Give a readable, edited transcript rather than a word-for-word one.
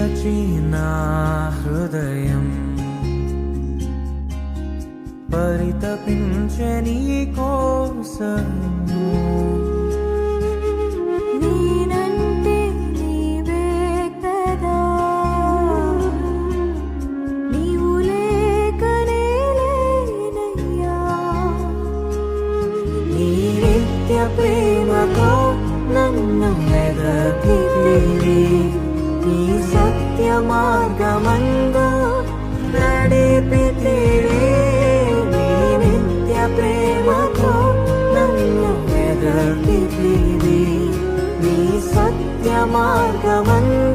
నా హృదయం పరితపించే నీ కోసము. నేనంటే నీవే కదా, నీవు లేకనే లేనయ్యా. నీ నిత్య ప్రేమతో నన్ను వెదకితివి, నీ సత్య మార్గమందు నడిపితివి. నీ నిత్య ప్రేమతో నన్ను వెదకితివి, నీ సత్య మార్గమందు